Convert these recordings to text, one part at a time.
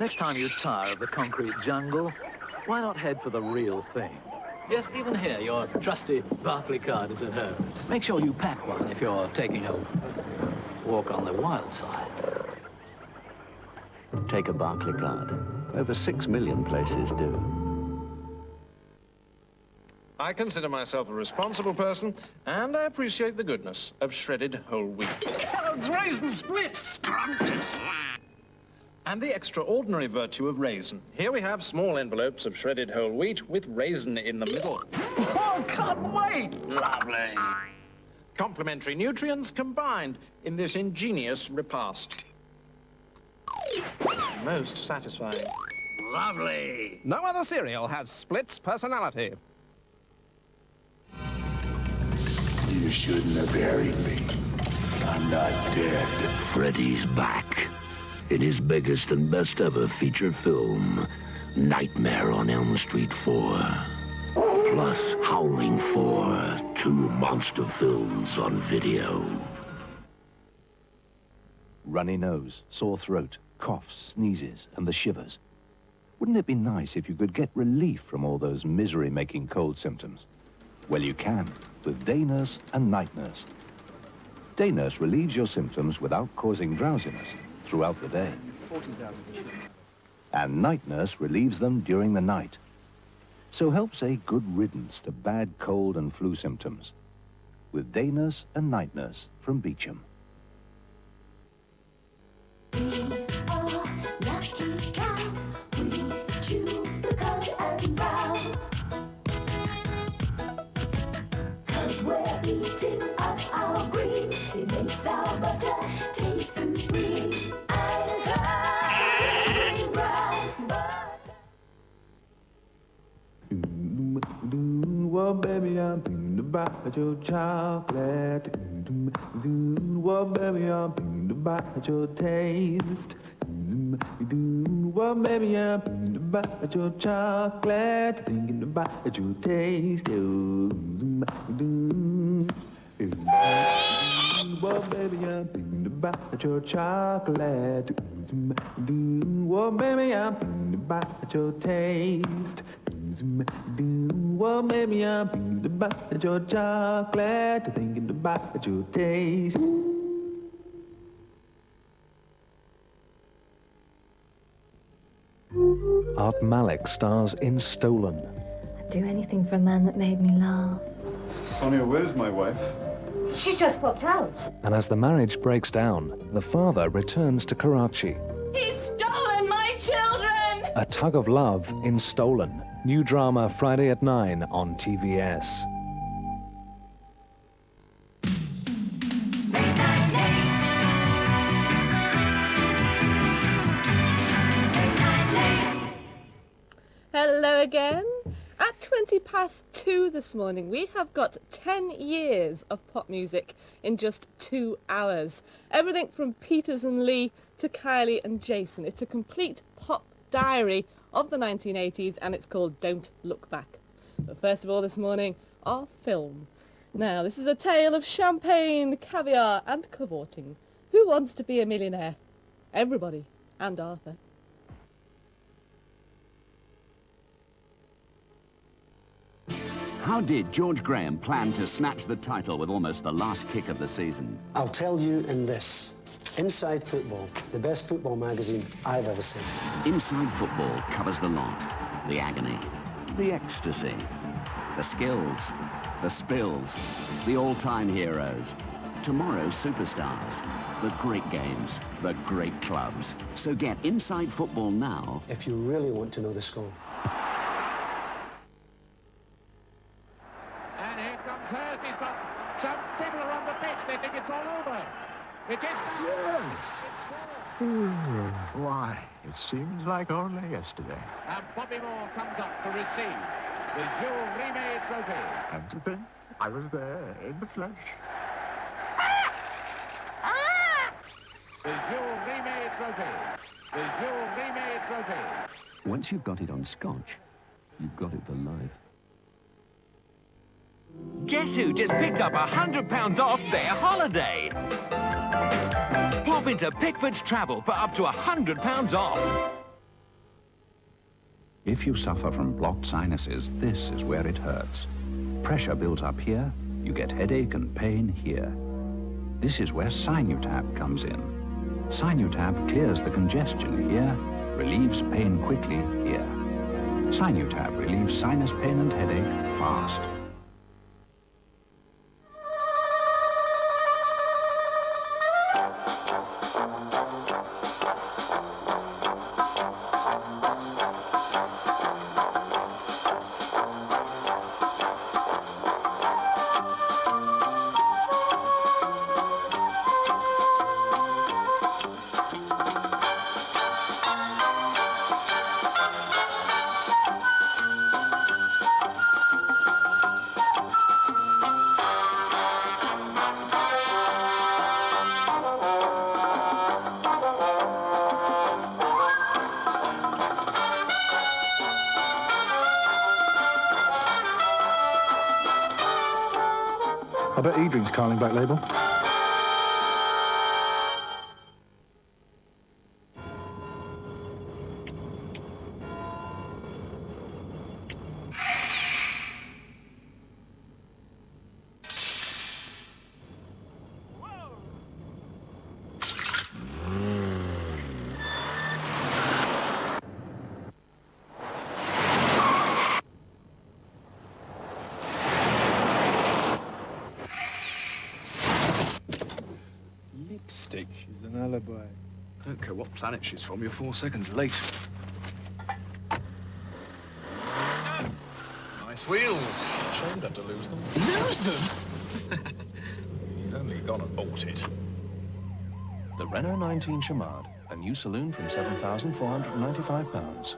Next time you tire of the concrete jungle, why not head for the real thing? Yes, even here, your trusty Barclay card is at home. Make sure you pack one if you're taking a walk on the wild side. Take a Barclay card. Over 6 million places do. I consider myself a responsible person, and I appreciate the goodness of shredded whole wheat. Kellogg's Raisin Splits, scrumptious. And the extraordinary virtue of raisin. Here we have small envelopes of shredded whole wheat with raisin in the middle. Oh, can't wait! Lovely. Complementary nutrients combined in this ingenious repast. Most satisfying. Lovely. No other cereal has Split's personality. You shouldn't have buried me. I'm not dead. Freddy's back in his biggest and best ever feature film, Nightmare on Elm Street 4. Plus Howling 4, 2 monster films on video. Runny nose, sore throat, coughs, sneezes, and the shivers. Wouldn't it be nice if you could get relief from all those misery-making cold symptoms? Well, you can, with Day Nurse and Night Nurse. Day Nurse relieves your symptoms without causing drowsiness throughout the day. And Night Nurse relieves them during the night. So help say good riddance to bad cold and flu symptoms with Day Nurse and Night Nurse from Beecham. Lucky cows, we chew the cud and browse. 'Cause we're eating up our green, it makes our butter taste supreme. And green grass butter. Well, baby, I'm thinking about your chocolate. Well, baby, I'm thinking about your taste. Well, baby, I'm thinking about your chocolate. Thinking about your taste. Well, baby, I'm thinking about your chocolate. Well, baby, I'm thinking about your taste. Well, baby, I'm thinking about your chocolate. Thinking about your taste. Art Malik stars in Stolen. I'd do anything for a man that made me laugh. Sonia, where's my wife? She's just popped out. And as the marriage breaks down, the father returns to Karachi. He's stolen my children! A tug of love in Stolen. New drama Friday at 9 on TVS. Hello again. At 2:20 this morning, we have got 10 years of pop music in just 2 hours. Everything from Peters and Lee to Kylie and Jason. It's a complete pop diary of the 1980s, and it's called Don't Look Back. But first of all this morning, our film. Now, this is a tale of champagne, caviar and cavorting. Who wants to be a millionaire? Everybody. And Arthur. How did George Graham plan to snatch the title with almost the last kick of the season? I'll tell you in this. Inside Football, the best football magazine I've ever seen. Inside Football covers the lot, the agony, the ecstasy, the skills, the spills, the all-time heroes, tomorrow's superstars, the great games, the great clubs. So get Inside Football now. If you really want to know the score. And here comes Hurst. He's got some people are on the pitch. They think it's all over. It is. Why, it seems like only yesterday. And Bobby Moore comes up to receive the Jules Rimet trophy. And to think, I was there in the flesh. The Jules Rimet trophy. The Jules Rimet trophy. Once you've got it on Scotch, you've got it for life. Guess who just picked up £100 off their holiday? Pop into Pickford's Travel for up to £100 off. If you suffer from blocked sinuses, this is where it hurts. Pressure builds up here, you get headache and pain here. This is where Sinutab comes in. Sinutab clears the congestion here, relieves pain quickly here. Sinutab relieves sinus pain and headache fast. I bet he drinks Carling Black Label. Lipstick. She's an alibi. I don't care what planet she's from, you're 4 seconds late. Nice wheels. Ashamed to lose them. Lose them? He's only gone and bought it. The Renault 19 Chamard, a new saloon from £7,495.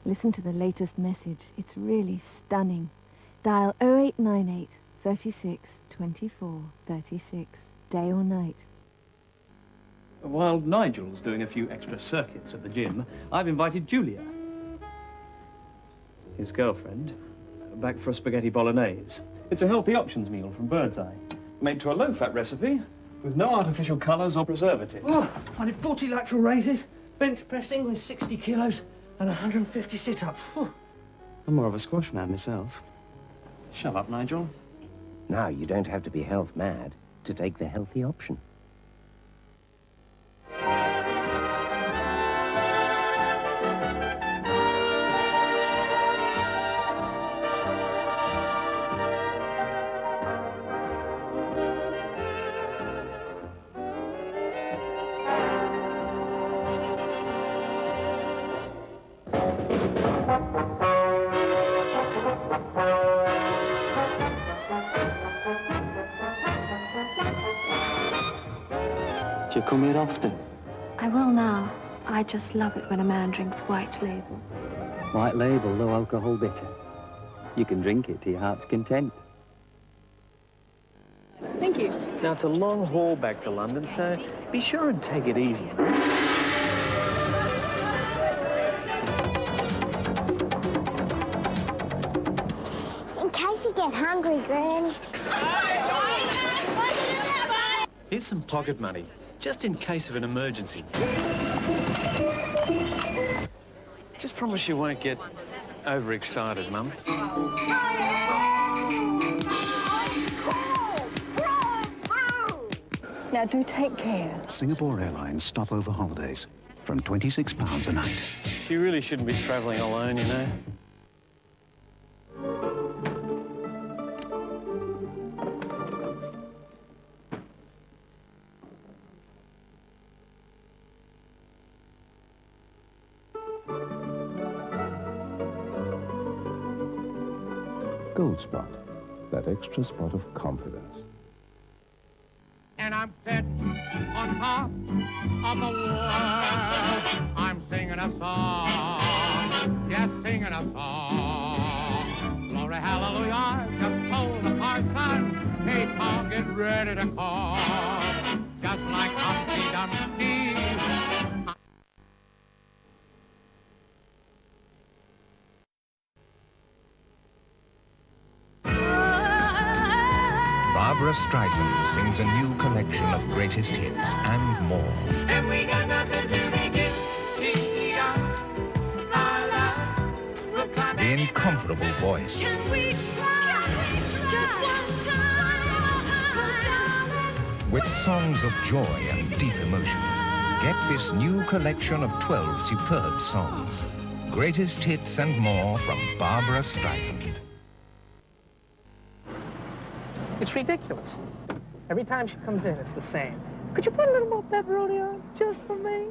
Listen to the latest message. It's really stunning. Dial 0898 36 24 36, day or night. While Nigel's doing a few extra circuits at the gym, I've invited Julia, his girlfriend, back for a spaghetti bolognese. It's a healthy options meal from Birdseye, made to a low-fat recipe with no artificial colours or preservatives. Oh, I did 40 lateral raises, bench pressing with 60 kilos, and 150 sit-ups. I'm more of a squash man myself. Shut up, Nigel. Now, you don't have to be health mad to take the healthy option. Do you come here often? I will now. I just love it when a man drinks White Label. White Label, low alcohol bitter. You can drink it to your heart's content. Thank you. Now, it's a long haul back to London, so be sure and take it easy. In case you get hungry, Gran. Here's some pocket money, just in case of an emergency. Just promise you won't get overexcited, Mum. Now do take care. Singapore Airlines stopover holidays from £26 a night. She really shouldn't be travelling alone, you know. Gold Spot, that extra spot of confidence. And I'm set on top of the world. I'm singing a song. Yes, singing a song. Glory, hallelujah, just told the parson. Hey, Paul, get ready to call. Just like Humpty Dumpty. Barbara Streisand sings a new collection of greatest hits and more. And we got nothing to make it our love. The incomparable voice. Just one time. With songs of joy and deep emotion. Get this new collection of 12 superb songs. Greatest hits and more from Barbara Streisand. It's ridiculous. Every time she comes in, it's the same. Could you put a little more pepperoni on, just for me?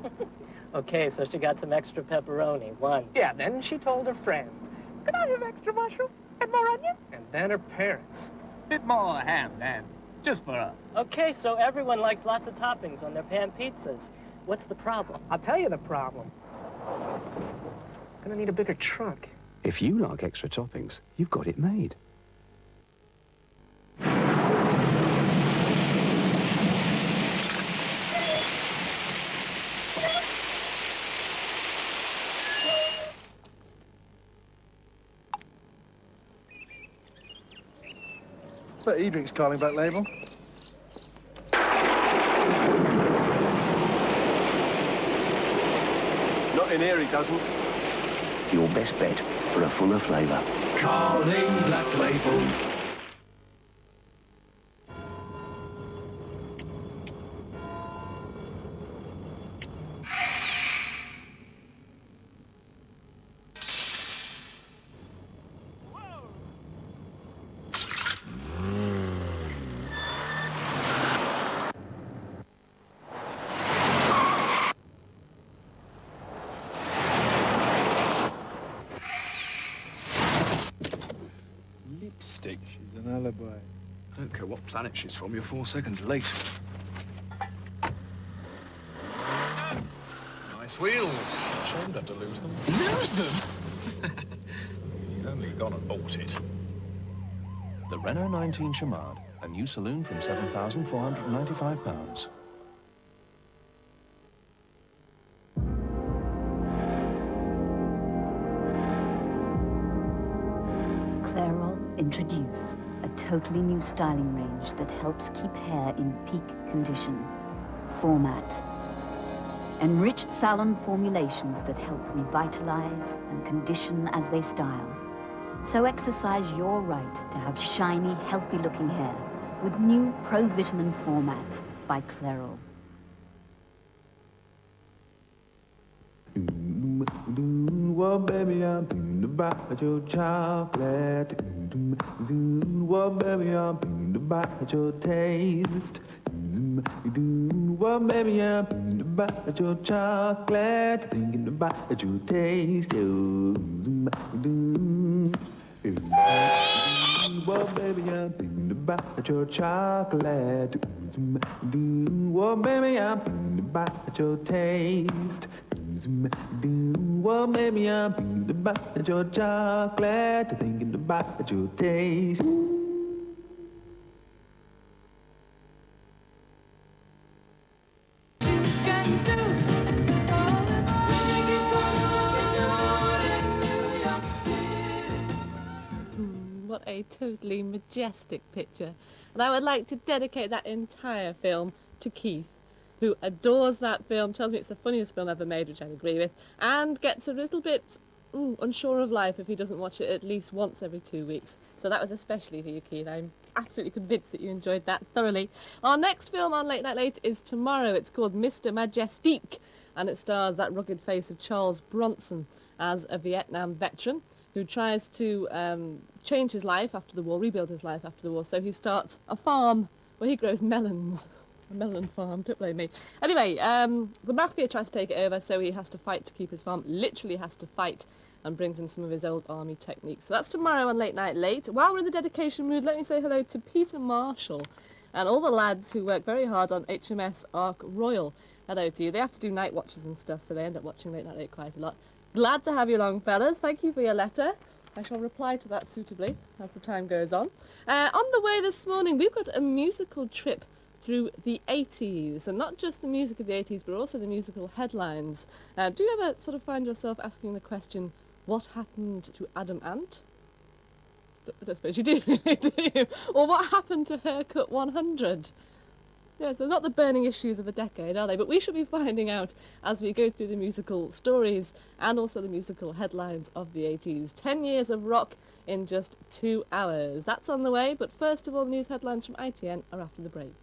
Okay, so she got some extra pepperoni, one. Yeah, then she told her friends, could I have extra mushroom and more onion? And then her parents. Bit more ham, then, just for us. Okay, so everyone likes lots of toppings on their pan pizzas. What's the problem? I'll tell you the problem. Gonna need a bigger trunk. If you like extra toppings, you've got it made. But he drinks Carling Black Label. Not in here, he doesn't. Your best bet for a fuller flavour. Carling Black Label. Lipstick. She's an alibi. I don't care what planet she's from, you're 4 seconds late. Nice wheels. Shame to have to lose them. Lose them? He's only gone and bought it. The Renault 19 Chamard, a new saloon from £7,495. Clairol introduce a totally new styling range that helps keep hair in peak condition. Format. Enriched salon formulations that help revitalize and condition as they style. So exercise your right to have shiny, healthy-looking hair with new Pro-Vitamin Format by Clairol. Well, baby, I'm thinking about your chocolate. Well, baby, I'm thinking about your taste. Well, baby, I'm thinking about your chocolate. Thinking about your taste. Well, baby, I'm thinking about your chocolate. Well, baby, I'm thinking about your taste. Well, maybe I'm thinking about your chocolate, thinking about your taste. What a totally majestic picture. And I would like to dedicate that entire film to Keith, who adores that film, tells me it's the funniest film ever made, which I agree with, and gets a little bit unsure of life if he doesn't watch it at least once every 2 weeks. So that was especially for you, Keith. I'm absolutely convinced that you enjoyed that thoroughly. Our next film on Late Night Late is tomorrow. It's called Mr. Majestique, and it stars that rugged face of Charles Bronson as a Vietnam veteran who tries to change his life after the war, rebuild his life after the war. So he starts a farm where he grows melons. A melon farm, don't blame me. Anyway, the mafia tries to take it over, so he has to fight to keep his farm. Literally has to fight, and brings in some of his old army techniques. So that's tomorrow on Late Night Late. While we're in the dedication mood, let me say hello to Peter Marshall and all the lads who work very hard on HMS Ark Royal. Hello to you. They have to do night watches and stuff, so they end up watching Late Night Late quite a lot. Glad to have you along, fellas. Thank you for your letter. I shall reply to that suitably as the time goes on. On the way this morning, we've got a musical trip through the 80s, and not just the music of the 80s, but also the musical headlines. Do you ever sort of find yourself asking the question, what happened to Adam Ant? I don't suppose you do, do you? Or what happened to Haircut 100? Yes, they're not the burning issues of the decade, are they? But we shall be finding out as we go through the musical stories and also the musical headlines of the 80s. 10 years of rock in just 2 hours. That's on the way, but first of all, news headlines from ITN are after the break.